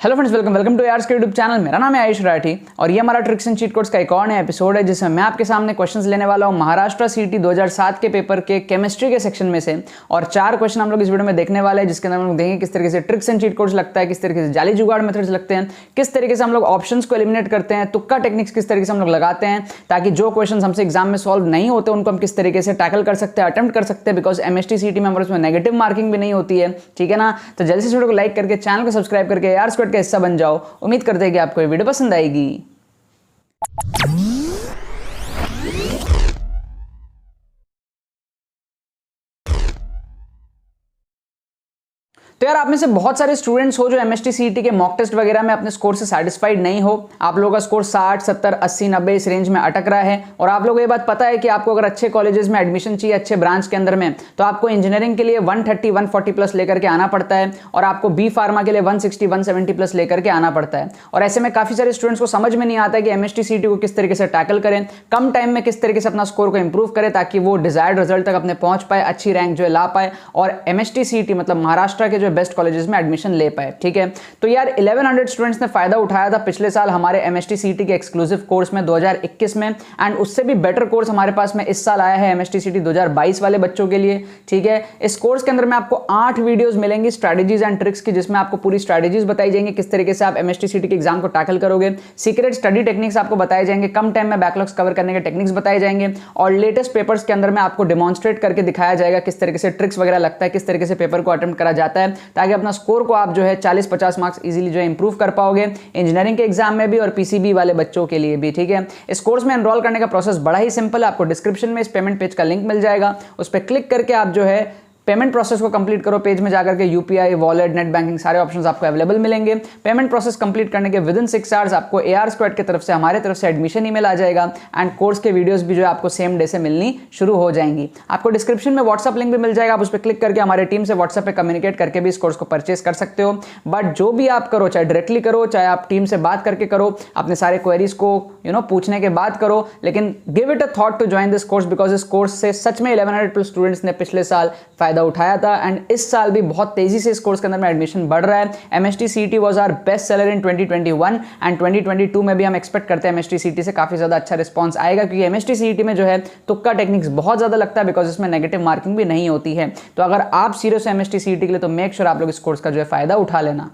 Hello friends, welcome to यार्स के YouTube channel. मेरा नाम है आयुष राठी और ये हमारा ट्रिक्स एंड चीट कोड्स का एक और नया एपिसोड है जिसमें मैं आपके सामने क्वेश्चंस लेने वाला हूँ महाराष्ट्र सीटी 2007 के पेपर के केमिस्ट्री के सेक्शन में से। और 4 क्वेश्चन हम लोग इस वीडियो में देखने वाले हैं जिसके अंदर हम लोग देखेंगे किस तरीके से ट्रिक्स एंड चीट कोड्स लगता है, किस तरीके से जाली जुगाड़ मेथड्स लगते हैं, किस तरीके से हम लोग ऑप्शंस को एलिमिनेट करते हैं, तुक्का टेक्निक्स किस तरीके से हम लोग लगाते हैं ताकि जो क्वेश्चन हमसे एग्जाम में सॉल्व नहीं होते उनको हम किस तरीके से टैकल कर सकते हैं, अटेम्प्ट कर सकते हैं। बिकॉज एमएसटी सीटी में हमारे उसमें नेगेटिव मार्किंग भी नहीं होती है, ठीक है ना। तो जल्दी से वीडियो को लाइक करके चैनल को सब्सक्राइब करके यार स्क्वाड का हिस्सा बन जाओ। उम्मीद करते हैं कि आपको ये वीडियो पसंद आएगी। तो यार आप में से बहुत सारे स्टूडेंट्स हो जो एमएसटी सीईटी के मॉक टेस्ट वगैरह में अपने स्कोर से सैटिस्फाइड नहीं हो। आप लोगों का स्कोर 60, 70, 80, 90 इस रेंज में अटक रहा है और आप लोगों को ये बात पता है कि आपको अगर अच्छे कॉलेजेस में एडमिशन चाहिए, अच्छे ब्रांच के अंदर में, तो आपको इंजीनियरिंग के लिए 130, 140 प्लस लेकर के आना पड़ता है और आपको बी फार्मा के लिए 160, 170 प्लस लेकर के आना पड़ता है। और ऐसे में काफी सारे स्टूडेंट्स को समझ में नहीं आता है कि एमएसटी सीईटी को किस तरीके से टैकल करें, कम टाइम में किस तरीके से अपना स्कोर को इंप्रूव करें ताकि वो डिजायर्ड रिजल्ट तक अपने पहुंच पाए, अच्छी रैंक जो है ला पाए और एमएसटी सीईटी मतलब महाराष्ट्र के जो बेस्ट कॉलेजेस में एडमिशन ले पाए, ठीक है। तो यार 1100 स्टूडेंट्स ने फायदा उठाया था पिछले साल हमारे एमएसटी सीईटी के एक्सक्लूसिव कोर्स में 2021 में, एंड उससे भी बेटर कोर्स हमारे पास में इस साल आया है एमएसटी सीईटी 2022 वाले बच्चों के लिए, ठीक है। इस कोर्स के अंदर में आपको 8 वीडियोस मिलेंगी स्ट्रेटजीज एंड ट्रिक्स की, जिसमें आपको पूरी स्ट्रेटजीज बताई जाएंगी किस तरीके से आप एमएसटी सीईटी के एग्जाम को टैकल करोगे, सीक्रेट स्टडी टेक्निक्स आपको बताए जाएंगे, कम टाइम में बैकलॉग्स कवर करने के टेक्निक्स बताए जाएंगे और लेटेस्ट पेपर्स के अंदर में आपको डेमोन्स्ट्रेट करके दिखाया जाएगा किस तरीके से ट्रिक्स वगैरह लगता है, किस तरीके से पेपर को अटेम्प्ट करा जाता है ताकि अपना स्कोर को आप जो है 40-50 मार्क्स इजीली जो है इंप्रूव कर पाओगे इंजीनियरिंग के एग्जाम में भी और पीसीबी वाले बच्चों के लिए भी, ठीक है। इस कोर्स में एनरोल करने का प्रोसेस बड़ा ही सिंपल है। आपको डिस्क्रिप्शन में इस पेमेंट पेज का लिंक मिल जाएगा, उस पर क्लिक करके आप जो है पेमेंट प्रोसेस को कंप्लीट करो। पेज में जाकर के यूपीआई, वॉलेट, नेट बैंकिंग सारे ऑप्शंस आपको अवेलेबल मिलेंगे। पेमेंट प्रोसेस कंप्लीट करने के विदिन 6 आवर्स आपको एआर स्क्वाड की तरफ से हमारे तरफ से एडमिशन ईमेल आ जाएगा एंड कोर्स के वीडियोस भी जो है आपको सेम डे से मिलनी शुरू हो जाएंगी। आपको डिस्क्रिप्शन में व्हाट्सअप लिंक भी मिल जाएगा, आप उस पर क्लिक करके हमारे टीम से व्हाट्सअप पे कम्युनिकेट करके भी इस कोर्स को परचेस कर सकते हो। बट जो भी आप करो, चाहे डायरेक्टली करो चाहे आप टीम से बात करके करो, अपने सारे क्वेरीज को पूछने के बाद करो, लेकिन give it a thought to join this course because इस कोर्स से सच में 1100 प्लस स्टूडेंट्स ने पिछले साल फायदा उठाया था एंड इस साल भी बहुत तेजी से इस कोर्स के अंदर में एडमिशन बढ़ रहा है। MST CET was our best seller in 2021 and 2022 में भी हम एक्सपेक्ट करते हैं एमएसटी सीईटी से काफी ज्यादा अच्छा रिस्पांस आएगा क्योंकि एमएसटी सीईटी में जो है तुक्का टेक्निक्स बहुत ज्यादा लगता है बिकॉज इसमें नेगेटिव मार्किंग भी नहीं होती है। तो अगर आप सीरियस हो एमएसटी सीईटी के लिए तो मेक श्योर आप लोग इस कोर्स का जो है फायदा उठा लेना।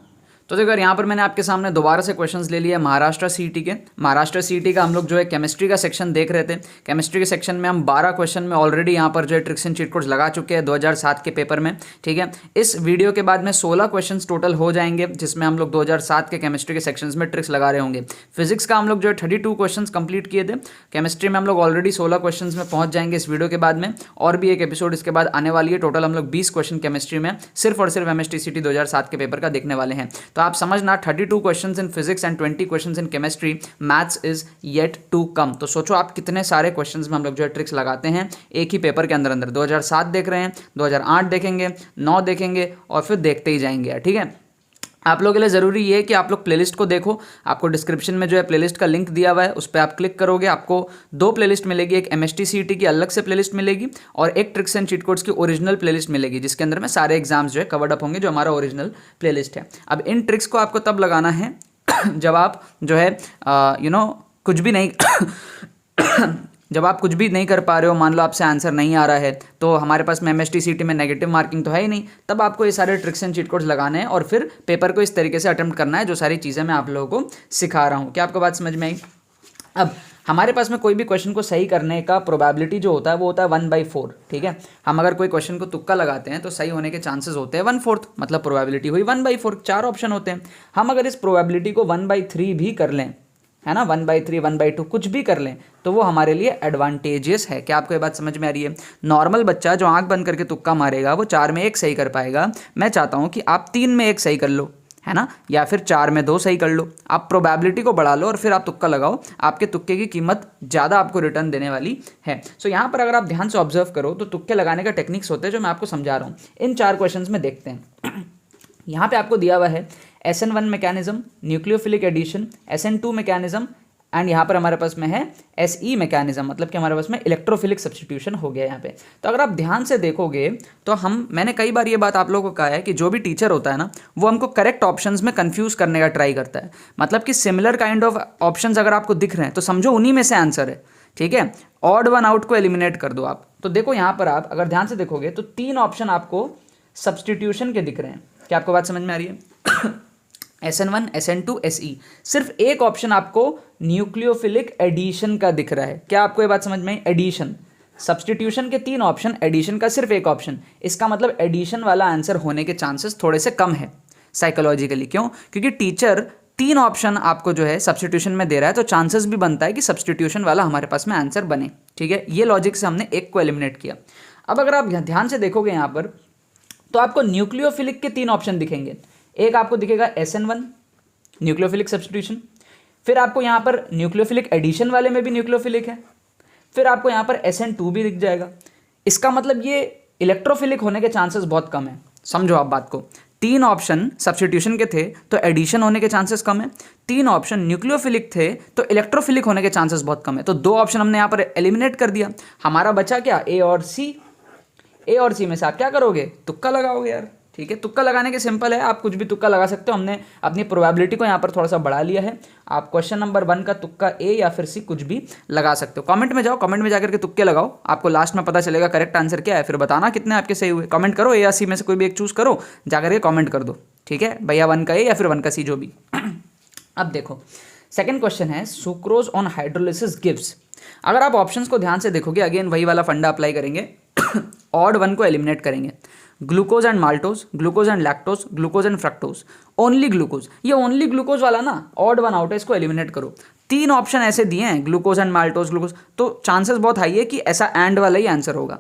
तो देखो यहाँ पर मैंने आपके सामने दोबारा से क्वेश्चंस ले लिया महाराष्ट्र सीईटी के। महाराष्ट्र सीईटी का हम लोग जो है केमिस्ट्री का सेक्शन देख रहे थे। केमिस्ट्री के सेक्शन में हम 12 क्वेश्चन में ऑलरेडी यहाँ पर जो है ट्रिक्स एंड चीट कोड्स लगा चुके हैं 2007 के पेपर में, ठीक है। इस वीडियो के बाद में 16 क्वेश्चन टोटल हो जाएंगे जिसमें हम लोग 2007 के केमिस्ट्री के सेक्शन में ट्रिक्स लगा रहे होंगे। फिजिक्स का हम लोग जो है 32 क्वेश्चन कंप्लीट किए थे। केमिस्ट्री में हम लोग ऑलरेडी 16 क्वेश्चन में पहुंच जाएंगे इस वीडियो के बाद में, और भी एक एपिसोड इसके बाद आने वाली है। टोटल हम लोग 20 क्वेश्चन केमिस्ट्री में सिर्फ और सिर्फ एमएसटी सीईटी 2007 के पेपर का देखने वाले हैं। तो आप समझना 32 questions in physics and 20 questions in chemistry, maths is yet to come. तो सोचो आप कितने सारे क्वेश्चंस में हम लोग जो है ट्रिक्स लगाते हैं एक ही पेपर के अंदर 2007 देख रहे हैं, 2008 देखेंगे, 9 देखेंगे और फिर देखते ही जाएंगे, ठीक है। आप लोगों के लिए ज़रूरी ये है कि आप लोग प्लेलिस्ट को देखो। आपको डिस्क्रिप्शन में जो है प्लेलिस्ट का लिंक दिया हुआ है, उस पर आप क्लिक करोगे, आपको 2 प्लेलिस्ट मिलेगी। एक एमएसटी सीईटी की अलग से प्लेलिस्ट मिलेगी और एक ट्रिक्स एंड चीट कोड्स की ओरिजिनल प्लेलिस्ट मिलेगी जिसके अंदर में सारे एग्जाम्स जो है कवर्ड अप होंगे, जो हमारा ओरिजिनल प्लेलिस्ट है। अब इन ट्रिक्स को आपको तब लगाना है जब आप जो है कुछ भी नहीं जब आप कुछ भी नहीं कर पा रहे हो, मान लो आपसे आंसर नहीं आ रहा है, तो हमारे पास में एमएसटी सीईटी में नेगेटिव मार्किंग तो है ही नहीं, तब आपको ये सारे ट्रिक्स एंड चीट कोड्स लगाने हैं और फिर पेपर को इस तरीके से अटेम्प्ट करना है जो सारी चीज़ें मैं आप लोगों को सिखा रहा हूँ। क्या आपको बात समझ में आई? अब हमारे पास में कोई भी क्वेश्चन को सही करने का प्रोबेबिलिटी जो होता है वो होता है 1/4, ठीक है। हम अगर कोई क्वेश्चन को तुक्का लगाते हैं तो सही होने के चांसेस होते हैं 1/4, मतलब प्रोबेबिलिटी हुई 1/4। 4 ऑप्शन होते हैं। हम अगर इस प्रोबेबिलिटी को 1/3 भी कर लें, है ना, 1/3, 1/2 कुछ भी कर लें तो वो हमारे लिए एडवांटेजियस है। क्या आपको ये बात समझ में आ रही है? नॉर्मल बच्चा जो आंख बंद करके तुक्का मारेगा वो 4 में 1 सही कर पाएगा। मैं चाहता हूँ कि आप 3 में 1 सही कर लो, है ना, या फिर 4 में 2 सही कर लो। आप प्रोबेबिलिटी को बढ़ा लो और फिर आप तुक्का लगाओ, आपके तुक्के की कीमत ज़्यादा आपको रिटर्न देने वाली है। सो यहाँ पर अगर आप ध्यान से ऑब्जर्व करो तो तुक्के लगाने का टेक्निक्स होते हैं जो मैं आपको समझा रहा हूँ। इन 4 क्वेश्चन में देखते हैं। यहाँ पे आपको दिया हुआ है SN1 mechanism, nucleophilic addition, SN2 mechanism, and यहाँ पर हमारे पास में है SE मैकेनिज्म, मतलब कि हमारे पास में इलेक्ट्रोफिलिक सब्स्टिट्यूशन हो गया यहाँ पे। तो अगर आप ध्यान से देखोगे तो मैंने कई बार ये बात आप लोगों को कहा है कि जो भी टीचर होता है ना वो हमको करेक्ट ऑप्शंस में कंफ्यूज करने का ट्राई करता है। मतलब कि सिमिलर काइंड ऑफ ऑप्शंस अगर आपको दिख रहे हैं तो समझो उन्हीं में से आंसर है, ठीक है। ऑड वन आउट को एलिमिनेट कर दो आप। तो देखो यहाँ पर आप अगर ध्यान से देखोगे तो 3 ऑप्शन आपको सब्स्टिट्यूशन के दिख रहे हैं। क्या आपको बात समझ में आ रही है? SN1, SN2, SE। सिर्फ एक ऑप्शन आपको न्यूक्लियोफिलिक एडिशन का दिख रहा है। क्या आपको ये बात समझ में आई? एडिशन, सब्स्टिट्यूशन के 3 ऑप्शन, एडिशन का सिर्फ एक ऑप्शन। इसका मतलब एडिशन वाला आंसर होने के चांसेस थोड़े से कम है साइकोलॉजिकली। क्यों? क्योंकि टीचर 3 ऑप्शन आपको जो है सब्स्टिट्यूशन में दे रहा है, तो चांसेस भी बनता है कि सब्स्टिट्यूशन वाला हमारे पास में आंसर बने, ठीक है। ये लॉजिक से हमने एक को एलिमिनेट किया। अब अगर आप ध्यान से देखोगे यहाँ पर तो आपको न्यूक्लियोफिलिक के 3 ऑप्शन दिखेंगे। एक आपको दिखेगा SN1 न्यूक्लियोफिलिक सब्स्टिट्यूशन, फिर आपको यहाँ पर न्यूक्लियोफिलिक एडिशन वाले में भी न्यूक्लियोफिलिक है, फिर आपको यहाँ पर SN2 भी दिख जाएगा। इसका मतलब ये इलेक्ट्रोफिलिक होने के चांसेस बहुत कम है। समझो आप बात को, 3 ऑप्शन सब्स्टिट्यूशन के थे तो एडिशन होने के चांसेस कम है, 3 ऑप्शन न्यूक्लियोफिलिक थे तो इलेक्ट्रोफिलिक होने के चांसेस बहुत कम है। तो 2 ऑप्शन हमने यहाँ पर एलिमिनेट कर दिया। हमारा बचा क्या? A और C। A और C में से आप क्या करोगे? तुक्का लगाओगे यार, ठीक है। तुक्का लगाने के सिंपल है, आप कुछ भी तुक्का लगा सकते हो। हमने अपनी प्रोबेबिलिटी को यहाँ पर थोड़ा सा बढ़ा लिया है। आप क्वेश्चन नंबर 1 का तुक्का A या फिर C कुछ भी लगा सकते हो। कमेंट में जाओ, कमेंट में जाकर के तुक्के लगाओ, आपको लास्ट में पता चलेगा करेक्ट आंसर क्या है। फिर बताना कितने आपके सही हुए। कमेंट करो, A या C में से कोई भी एक चूज करो, जाकर के कमेंट कर दो, ठीक है भैया। 1 का A या फिर 1 का C, जो भी। अब देखो सेकेंड क्वेश्चन है, सुक्रोज ऑन हाइड्रोलिसिस गिव्स। अगर आप ऑप्शंस को ध्यान से देखोगे, अगेन वही वाला फंडा अप्लाई करेंगे। ऑड 1 को एलिमिनेट करेंगे। Glucose and maltose, glucose and lactose, glucose and fructose, only glucose. ये ओनली ग्लूकोज वाला ना ऑड 1 आउट है, इसको एलिमिनेट करो। 3 ऑप्शन ऐसे दिए हैं, ग्लूकोज एंड माल्टोज, ग्लूकोज, तो चांसेस बहुत हाई है कि ऐसा एंड वाला ही आंसर होगा।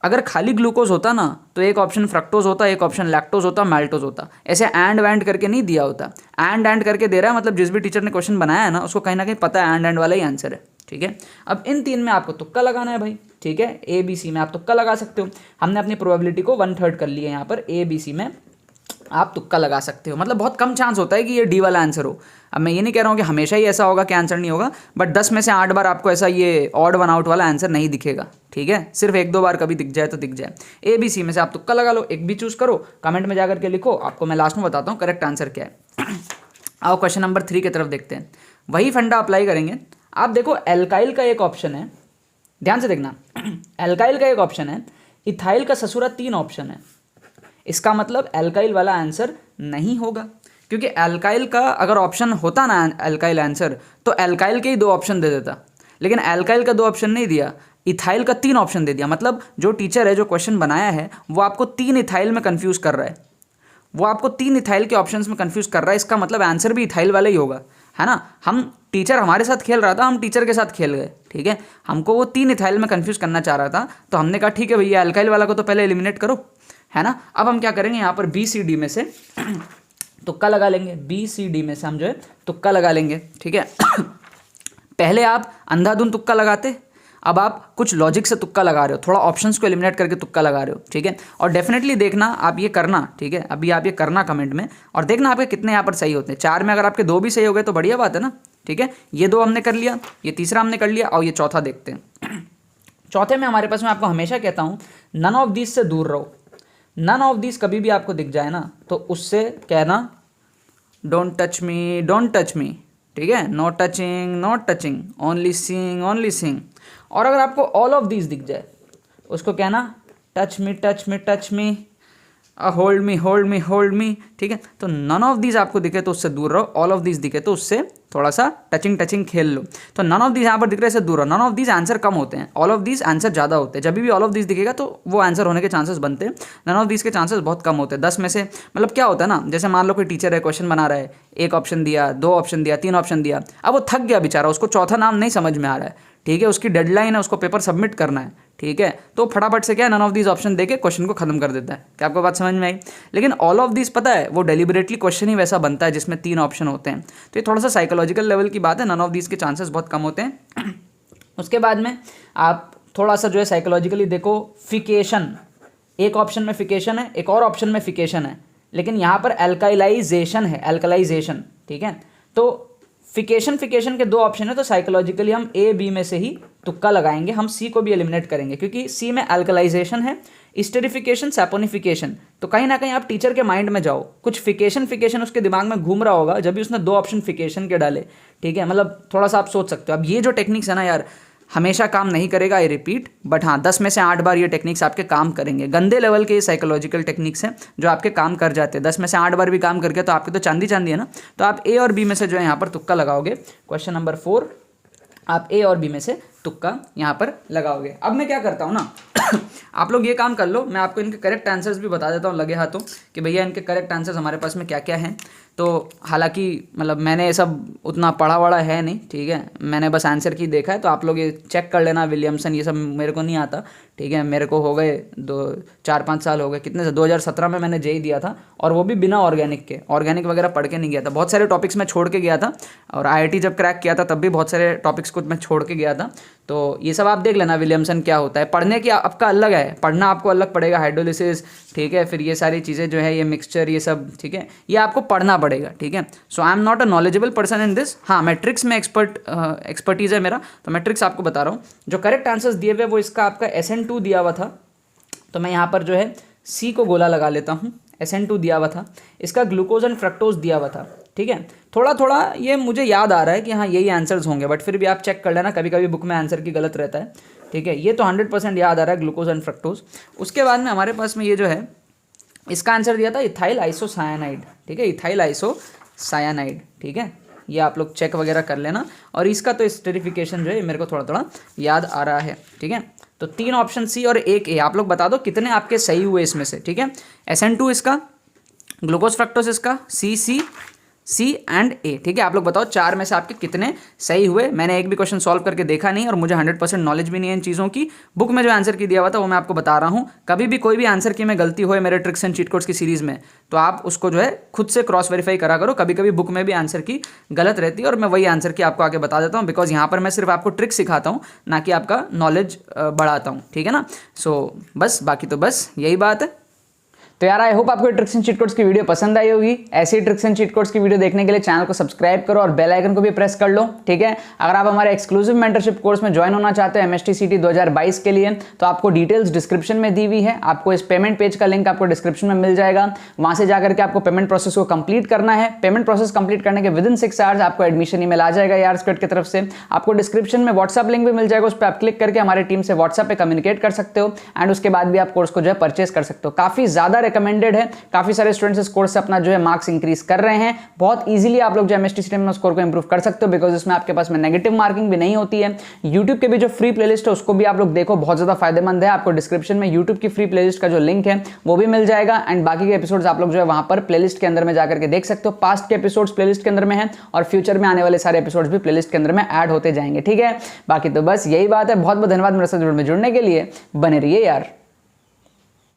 अगर खाली ग्लूकोज होता ना तो एक ऑप्शन फ्रक्टोज होता, एक ऑप्शन लैक्टोज होता, माल्टोज होता। ऐसे एंड वैंड करके नहीं दिया होता। एंड करके दे रहा है, मतलब जिस भी टीचर ने क्वेश्चन बनाया है ना उसको कहीं ना कहीं पता है एंड वाला ही आंसर है, ठीक है। अब इन 3 में आपको तुक्का लगाना है भाई, ठीक है। A B C में आप तुक्का लगा सकते हो। हमने अपनी प्रोबेबिलिटी को 1/3 कर लिया यहाँ पर। A B C में आप तुक्का लगा सकते हो, मतलब बहुत कम चांस होता है कि ये D वाला आंसर हो। अब मैं ये नहीं कह रहा हूँ कि हमेशा ही ऐसा होगा कि आंसर नहीं होगा, बट 10 में से 8 बार आपको ऐसा ये ऑड 1 आउट वाला आंसर नहीं दिखेगा, ठीक है। सिर्फ 1-2 बार कभी दिख जाए तो दिख जाए। A B C में से आप तुक्का लगा लो, एक भी चूज करो, कमेंट में जाकर के लिखो, आपको मैं लास्ट में बताता हूँ करेक्ट आंसर क्या है। आओ क्वेश्चन नंबर 3 की तरफ देखते हैं। वही फंडा अप्लाई करेंगे। आप देखो एल्काइल का एक ऑप्शन है, ध्यान से देखना। एल्काइल का एक ऑप्शन है, इथाइल का ससुरा 3 ऑप्शन है। इसका मतलब एल्काइल वाला आंसर नहीं होगा, क्योंकि एल्काइल का अगर ऑप्शन होता ना एल्काइल आंसर, तो एल्काइल के ही 2 ऑप्शन दे देता, लेकिन एल्काइल का 2 ऑप्शन नहीं दिया, इथाइल का 3 ऑप्शन दे दिया। मतलब जो टीचर है, जो क्वेश्चन बनाया है, वो आपको 3 इथाइल में कंफ्यूज कर रहा है, वो आपको 3 इथाइल के ऑप्शंस में कंफ्यूज कर रहा है। इसका मतलब आंसर भी इथाइल वाला ही होगा, है ना। हम टीचर हमारे साथ खेल रहा था, हम टीचर के साथ खेल गए, ठीक है। हमको वो 3 इथाइल में कंफ्यूज करना चाह रहा था, तो हमने कहा ठीक है भैया एल्काइल वाला को तो पहले एलिमिनेट करो, है ना। अब हम क्या करेंगे, यहाँ पर BCD में से तुक्का लगा लेंगे। BCD में से हम जो है तुक्का लगा लेंगे, ठीक है। पहले आप अंधाधुंध तुक्का लगाते, अब आप कुछ लॉजिक से तुक्का लगा रहे हो, थोड़ा ऑप्शंस को एलिमिनेट करके तुक्का लगा रहे हो, ठीक है। और डेफिनेटली देखना आप ये करना, ठीक है। अभी आप ये करना कमेंट में, और देखना आपके कितने यहाँ पर सही होते हैं। 4 में अगर आपके 2 भी सही हो गए तो बढ़िया बात है ना, ठीक है। ये 2 हमने कर लिया, ये तीसरा हमने कर लिया, और ये चौथा देखते हैं। चौथे में हमारे पास, मैं आपको हमेशा कहता हूँ नन ऑफ दिस से दूर रहो। नन ऑफ दिस कभी भी आपको दिख जाए ना तो उससे कहना don't touch me, don't touch me, ठीक है। No touching, not touching, only seeing, only seeing. और अगर आपको ऑल ऑफ दीज दिख जाए उसको कहना touch me, touch me, touch me, hold me, hold me, hold me, ठीक है। तो नन ऑफ दीज आपको दिखे तो उससे दूर रहो, ऑल ऑफ दीज दिखे तो उससे थोड़ा सा टचिंग खेल लो। तो नन ऑफ दीज यहाँ पर दिख रहे से दूर रहो। नन ऑफ दीज आंसर कम होते हैं, ऑल ऑफ दीज आंसर ज़्यादा होते हैं। जब भी ऑल ऑफ दीज दिखेगा तो वो आंसर होने के चांसेस बनते हैं, नन ऑफ दीज के चांसेस बहुत कम होते हैं। 10 में से, मतलब क्या होता है ना, जैसे मान लो कोई टीचर है, क्वेश्चन बना रहा है, 1 ऑप्शन दिया, 2 ऑप्शन दिया, 3 ऑप्शन दिया, अब वो थक गया बेचारा, उसको चौथा नाम नहीं समझ में आ रहा है, ठीक है। उसकी डेडलाइन है, उसको पेपर सबमिट करना है, ठीक है। तो फटाफट से क्या, नन ऑफ दीज ऑप्शन देके क्वेश्चन को खत्म कर देता है। क्या आपको बात समझ में आई? लेकिन ऑल ऑफ दीज पता है वो डेलिबरेटली क्वेश्चन ही वैसा बनता है जिसमें 3 ऑप्शन होते हैं। तो ये थोड़ा सा साइकोलॉजिकल लेवल की बात है, नन ऑफ दीज के चांसेस बहुत कम होते हैं। उसके बाद में आप थोड़ा सा जो है साइकोलॉजिकली देखो, फिकेशन, एक ऑप्शन में फिकेशन है, एक और ऑप्शन में फिकेशन है, लेकिन यहाँ पर एल्काइलाइजेशन है, एल्कलाइजेशन, ठीक है। तो फिकेशन के दो ऑप्शन है, तो साइकोलॉजिकली हम ए बी में से ही तुक्का लगाएंगे, हम सी को भी एलिमिनेट करेंगे क्योंकि सी में अल्कलाइजेशन है, स्टेरिफिकेशन, सैपोनिफिकेशन। तो कहीं ना कहीं आप टीचर के माइंड में जाओ, कुछ फिकेशन उसके दिमाग में घूम रहा होगा जब भी उसने दो ऑप्शन फिकेशन के डाले, ठीक है। मतलब थोड़ा सा आप सोच सकते हो। अब ये जो टेक्निक्स है ना यार, हमेशा काम नहीं करेगा, आई रिपीट, बट हाँ 10 में से 8 बार ये टेक्निक्स आपके काम करेंगे। गंदे लेवल के ये साइकोलॉजिकल टेक्निक्स हैं जो आपके काम कर जाते हैं। 10 में से 8 बार भी काम करके तो आपकी तो चांदी चांदी है ना। तो आप ए और बी में से जो है यहाँ पर तुक्का लगाओगे। क्वेश्चन नंबर 4, आप ए और बी में से तुक्का यहाँ पर लगाओगे। अब मैं क्या करता हूँ ना आप लोग ये काम कर लो, मैं आपको इनके करेक्ट आंसर्स भी बता देता हूँ लगे हाथों कि भैया इनके करेक्ट आंसर्स हमारे पास में क्या क्या हैं। तो हालांकि मतलब मैंने ये सब उतना पढ़ा वढ़ा है नहीं, ठीक है, मैंने बस आंसर की देखा है। तो आप लोग ये चेक कर लेना, विलियमसन ये सब मेरे को नहीं आता, ठीक है। मेरे को हो गए 4-5 साल हो गए, कितने से 2017 में मैंने जेई दिया था, और वो भी बिना ऑर्गेनिक के, ऑर्गेनिक वगैरह पढ़ के नहीं गया था। बहुत सारे टॉपिक्स मैं छोड़ के गया था, और आईआईटी जब क्रैक किया था तब भी बहुत सारे टॉपिक्स को मैं छोड़ के गया था। तो ये सब आप देख लेना विलियमसन क्या होता है। पढ़ने की आपका अलग है, पढ़ना आपको अलग पड़ेगा, हाइड्रोलिसिस, ठीक है, फिर ये सारी चीज़ें जो है, ये मिक्सचर, ये सब, ठीक है, ये आपको पढ़ना पड़ेगा, ठीक है। So I am not a knowledgeable person in this. हाँ, मैट्रिक्स में एक्सपर्टीज़ है मेरा, तो मैट्रिक्स आपको बता रहा हूँ। जो करेक्ट आंसर्स दिए हुए वो इसका आपका SN2 दिया हुआ था, तो मैं यहाँ पर जो है सी को गोला लगा लेता हूँ। SN2 दिया हुआ था, इसका ग्लूकोज एंड फ्रक्टोज दिया हुआ था, ठीक है। थोड़ा थोड़ा ये मुझे याद आ रहा है कि हाँ यही आंसर्स होंगे, बट फिर भी आप चेक कर लेना, कभी कभी बुक में आंसर की गलत रहता है, ठीक है। ये तो 100% याद आ रहा है, ग्लूकोज एंड फ्रक्टोज। उसके बाद में हमारे पास में ये जो है, इसका आंसर दिया था इथाइल आइसोसायानाइड, ठीक है, इथाइल आइसोसायानाइड, ठीक है। ये आप लोग चेक वगैरह कर लेना। और इसका तो स्टेरिफिकेशन जो है मेरे को थोड़ा थोड़ा याद आ रहा है, ठीक है। तो 3 ऑप्शन सी और 1 ए, आप लोग बता दो कितने आपके सही हुए इसमें से, ठीक है। SN2 इसका, ग्लूकोज फ्रक्टोज इसका, सी एंड ए, ठीक है। आप लोग बताओ 4 में से आपके कितने सही हुए। मैंने एक भी क्वेश्चन सॉल्व करके देखा नहीं, और मुझे 100% नॉलेज भी नहीं है इन चीज़ों की। बुक में जो आंसर की दिया हुआ था वो मैं आपको बता रहा हूँ। कभी भी कोई भी आंसर की में गलती होए मेरे ट्रिक्स एंड चीट कोड्स की सीरीज़ में, तो आप उसको जो है खुद से क्रॉस वेरीफाई करा करो। कभी कभी बुक में भी आंसर की गलत रहती है, और मैं वही आंसर की आपको आगे बता देता हूँ, बिकॉज यहाँ पर मैं सिर्फ आपको ट्रिक सिखाता हूँ, ना कि आपका नॉलेज बढ़ाता हूँ, ठीक है ना। सो बस, बाकी तो बस यही बात है। तो यार आई होप आपको ट्रिक्स एंड चीट कोड्स की वीडियो पसंद आई होगी। ऐसी ट्रिक्स एंड चीट कोड्स की वीडियो देखने के लिए चैनल को सब्सक्राइब करो और बेल आइकन को भी प्रेस कर लो, ठीक है। अगर आप हमारे एक्सक्लूसिव मेंटरशिप कोर्स में ज्वाइन होना चाहते हो MST CT 2022 के लिए, तो आपको डिटेल्स डिस्क्रिप्शन में दी हुई है। आपको इस पेमेंट पेज का लिंक आपको डिस्क्रिप्शन में मिल जाएगा। वहां से जाकर के आपको पेमेंट प्रोसेस को कंप्लीट करना है। पेमेंट प्रोसेस कंप्लीट करने के विदिन 6 आवर्स आपको एडमिशन ईमेल आ जाएगा यार स्क्वाड की तरफ से। आपको डिस्क्रिप्शन में व्हाट्सअप लिंक भी मिल जाएगा, उस पर आप क्लिक करके हमारी टीम से व्हाट्सअप पे कम्युनिकेट कर सकते हो, एंड उसके बाद भी आप कोर्स को जो है परचेस कर सकते हो। काफी ज्यादा रिकमेंडेड है, काफी सारे स्टूडेंट्स इस कोर्स से अपना जो है मार्क्स इंक्रीज कर रहे हैं। बहुत इजीली आप लोग जो MST CT में स्कोर को इंप्रूव कर सकते हो, बिकॉज इसमें आपके पास में नेगेटिव मार्किंग भी नहीं होती है। यूट्यूब के भी जो फ्री प्लेलिस्ट है उसको भी आप लोग देखो, बहुत ज्यादा फायदेमंद है। आपको डिस्क्रिप्शन में यूट्यूब की फ्री प्लेलिस्ट का जो लिंक है वो भी मिल जाएगा, एंड बाकी के एपिसोड्स आप लोग जो है वहां पर प्लेलिस्ट के अंदर में जाकर के देख सकते हो। पास्ट के एपिसोड्स प्लेलिस्ट के अंदर में है, और फ्यूचर में आने वाले सारे एपिसोड्स भी प्लेलिस्ट के अंदर में ऐड होते जाएंगे, ठीक है। बाकी तो बस यही बात है। बहुत बहुत धन्यवाद मेरे साथ जुड़ने के लिए, बने रहिए यार।